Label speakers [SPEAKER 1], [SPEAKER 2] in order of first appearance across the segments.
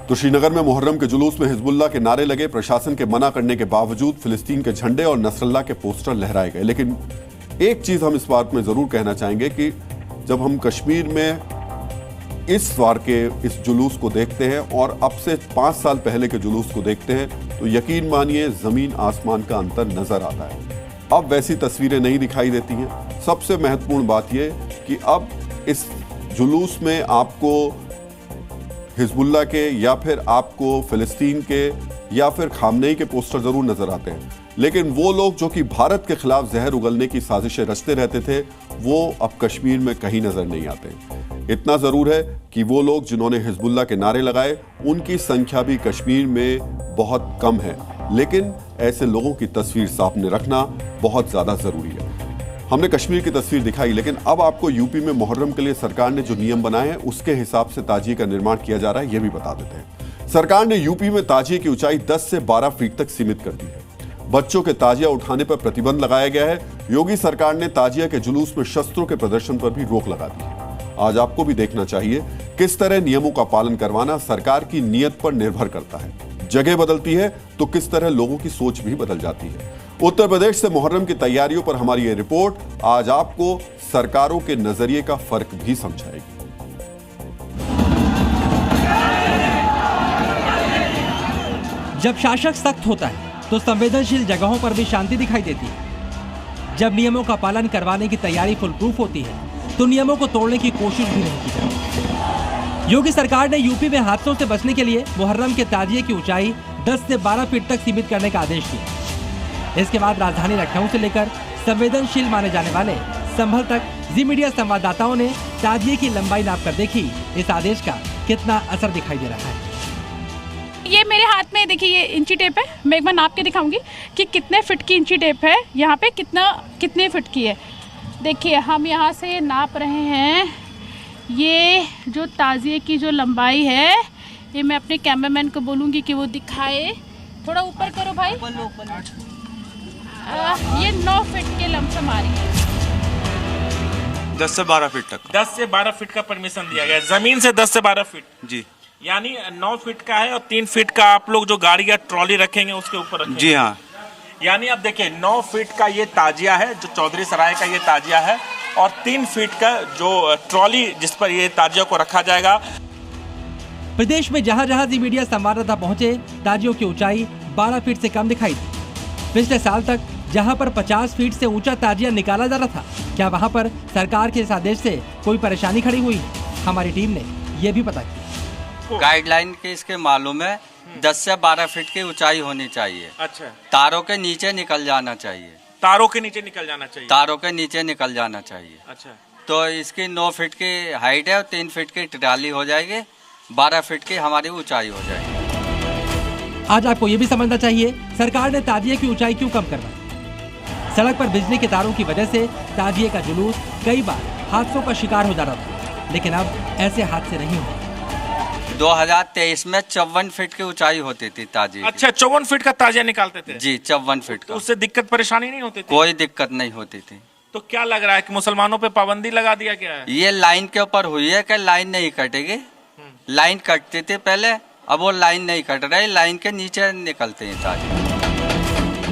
[SPEAKER 1] तो श्रीनगर में मुहर्रम के जुलूस में हिजबुल्लाह के नारे लगे। प्रशासन के मना करने के बावजूद फिलिस्तीन के झंडे और नसरल्लाह के पोस्टर लहराए गए। लेकिन एक चीज हम इस बात में जरूर कहना चाहेंगे कि जब हम कश्मीर में इस बार के इस जुलूस को देखते हैं और अब से 5 साल पहले के जुलूस को देखते हैं तो यकीन मानिए जमीन आसमान का अंतर नजर आता है। अब वैसी तस्वीरें नहीं दिखाई देती हैं। सबसे महत्वपूर्ण बात यह कि अब इस जुलूस में आपको हिजबुल्लाह के या फिर आपको फिलिस्तीन के या फिर खामनेई के पोस्टर जरूर नजर आते हैं, लेकिन वो लोग जो कि भारत के खिलाफ जहर उगलने की साजिशें रचते रहते थे वो अब कश्मीर में कहीं नजर नहीं आते। इतना जरूर है कि वो लोग जिन्होंने हिजबुल्लाह के नारे लगाए उनकी संख्या भी कश्मीर में बहुत कम है, लेकिन ऐसे लोगों की तस्वीर सामने रखना बहुत ज्यादा जरूरी है। हमने कश्मीर की तस्वीर दिखाई, लेकिन अब आपको यूपी में मुहर्रम के लिए सरकार ने जो नियम बनाए हैं उसके हिसाब से ताजिए का निर्माण किया जा रहा है, यह भी बता देते हैं। सरकार ने यूपी में ताजिए की ऊंचाई 10 से 12 फीट तक सीमित कर दी है। बच्चों के ताजिया उठाने पर प्रतिबंध लगाया गया है। योगी सरकार ने ताजिया के जुलूस में शस्त्रों के प्रदर्शन पर भी रोक लगा दी है। आज आपको भी देखना चाहिए किस तरह नियमों का पालन करवाना सरकार की नीयत पर निर्भर करता है। जगह बदलती है तो किस तरह लोगों की सोच भी बदल जाती है। उत्तर प्रदेश से मुहर्रम की तैयारियों पर हमारी ये रिपोर्ट आज आपको सरकारों के नजरिए का फर्क भी समझाएगी।
[SPEAKER 2] जब शासक सख्त होता है तो संवेदनशील जगहों पर भी शांति दिखाई देती है। जब नियमों का पालन करवाने की तैयारी फुल प्रूफ होती है तो नियमों को तोड़ने की कोशिश भी नहीं की जाती। योगी सरकार ने यूपी में हादसों से बचने के लिए मुहर्रम के ताजिए की ऊंचाई 10 से 12 फीट तक सीमित करने का आदेश दिया। इसके बाद राजधानी लखनऊ से लेकर संवेदनशील माने जाने वाले संभल तक जी मीडिया संवाददाताओं ने ताजिए की लंबाई नापकर देखी इस आदेश का कितना असर दिखाई दे रहा है।
[SPEAKER 3] ये मेरे हाथ में देखिए ये इंची टेप है। मैं एक बार नाप के दिखाऊंगी कि कितने फिट की इंची टेप है, यहाँ पे कितने फिट की है। देखिए हम यहाँ से नाप रहे हैं। ये जो ताजिए की जो लंबाई है, ये मैं अपने कैमरामैन को बोलूँगी कि वो दिखाए। थोड़ा ऊपर करो भाई। ये 9 फीट के लमसम आ रही है।
[SPEAKER 4] 10 से 12 फीट तक
[SPEAKER 5] 10 से 12 फीट का परमिशन दिया गया। जमीन से 10 से 12 फीट
[SPEAKER 4] जी,
[SPEAKER 5] यानी 9 फीट का है और 3 फीट का आप लोग जो गाड़ी या ट्रॉली रखेंगे उसके ऊपर रखेंगे।
[SPEAKER 4] जी हाँ,
[SPEAKER 5] यानी अब देखिए 9 फीट का ये ताजिया है जो चौधरी सराय का ये ताजिया है और 3 फीट का जो ट्रॉली जिस पर ये ताजिया को रखा जाएगा।
[SPEAKER 2] प्रदेश में जहां जहां जी मीडिया संवाददाता पहुंचे ताजियों की ऊंचाई 12 फीट से कम दिखाई दी। पिछले साल तक जहां पर 50 फीट से ऊंचा ताजिया निकाला जा रहा था, क्या वहां पर सरकार के इस आदेश से कोई परेशानी खड़ी हुई? हमारी टीम ने ये भी पता किया।
[SPEAKER 6] गाइडलाइन के इसके मालूम है 10 से 12 फीट की ऊंचाई होनी चाहिए।
[SPEAKER 5] अच्छा,
[SPEAKER 6] तारों के नीचे निकल जाना चाहिए।
[SPEAKER 5] तारों के नीचे निकल जाना चाहिए।
[SPEAKER 6] तारों के नीचे निकल जाना चाहिए।
[SPEAKER 5] अच्छा,
[SPEAKER 6] तो इसकी 9 फीट की हाइट है और 3 फीट की ट्राली हो जाएगी, 12 फीट की हमारी ऊंचाई हो जाएगी।
[SPEAKER 2] आज आपको ये भी समझना चाहिए सरकार ने ताजिए की ऊंचाई क्यों कम करवाई। सड़क पर बिजली के तारों की वजह से ताजिए का जुलूस कई बार हादसों का शिकार हो जा रहा था, लेकिन अब ऐसे हादसे नहीं होते।
[SPEAKER 6] 2023 में 54 फीट की ऊंचाई होती थी ताजिए।
[SPEAKER 5] अच्छा, 54 फीट का ताजिया निकालते थे
[SPEAKER 6] जी, 54 फीट का।
[SPEAKER 5] उससे दिक्कत परेशानी नहीं होती थी?
[SPEAKER 6] कोई दिक्कत नहीं होती थी।
[SPEAKER 5] तो क्या लग रहा है कि मुसलमानों पे पाबंदी लगा दिया गया है?
[SPEAKER 6] ये लाइन के ऊपर हुई है कि लाइन नहीं कटेगी। लाइन कटती थी पहले, अब वो लाइन नहीं कट रही, लाइन के नीचे निकलते हैं ताजिए।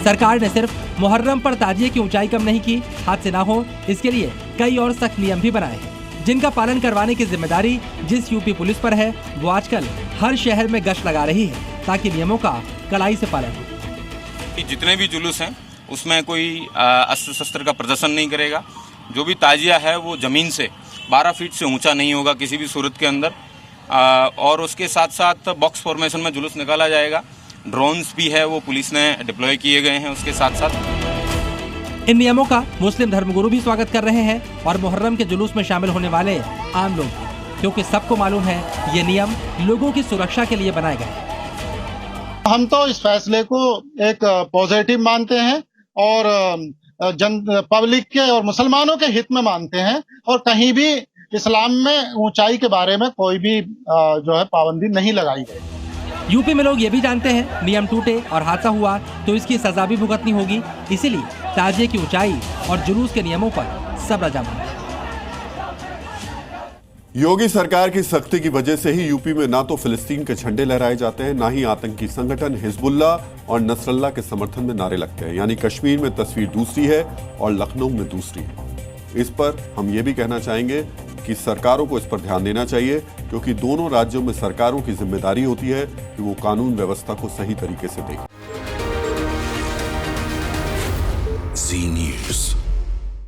[SPEAKER 2] सरकार ने सिर्फ मुहर्रम पर ताजिए की ऊंचाई कम नहीं की, हादसे ना हो इसके लिए कई और सख्त नियम भी बनाए हैं, जिनका पालन करवाने की जिम्मेदारी जिस यूपी पुलिस पर है वो आजकल हर शहर में गश्त लगा रही है ताकि नियमों का कड़ाई से पालन हो।
[SPEAKER 4] जितने भी जुलूस हैं उसमें कोई अस्त्र शस्त्र का प्रदर्शन नहीं करेगा। जो भी ताजिया है वो जमीन से 12 फीट से ऊंचा नहीं होगा किसी भी सूरत के अंदर। और उसके साथ साथ बॉक्स फॉर्मेशन में जुलूस निकाला जाएगा। ड्रोन्स भी है वो पुलिस ने डिप्लॉय किए गए हैं। उसके साथ साथ
[SPEAKER 2] इन नियमों का मुस्लिम धर्मगुरु भी स्वागत कर रहे हैं और मुहर्रम के जुलूस में शामिल होने वाले आम लोग, क्योंकि सबको मालूम है ये नियम लोगों की सुरक्षा के लिए बनाए गए हैं।
[SPEAKER 7] हम तो इस फैसले को एक पॉजिटिव मानते हैं और पब्लिक के और मुसलमानों के हित में मानते हैं, और कहीं भी इस्लाम में ऊंचाई के बारे में कोई भी जो है पाबंदी नहीं लगाई गई।
[SPEAKER 2] यूपी में लोग ये भी जानते हैं नियम टूटे और हादसा हुआ तो इसकी सजा भी भुगतनी होगी, इसीलिए ताजिए की ऊंचाई और जुलूस के नियमों पर सब रजामंद है।
[SPEAKER 1] योगी सरकार की सख्ती की वजह से ही यूपी में ना तो फिलिस्तीन के झंडे लहराए जाते हैं, ना ही आतंकी संगठन हिजबुल्ला और नसरल्ला के समर्थन में नारे लगते हैं। यानी कश्मीर में तस्वीर दूसरी है और लखनऊ में दूसरी है। इस पर हम ये भी कहना चाहेंगे कि सरकारों को इस पर ध्यान देना चाहिए, क्योंकि दोनों राज्यों में सरकारों की जिम्मेदारी होती है कि वो कानून व्यवस्था को सही तरीके से दें।
[SPEAKER 8] Zee News.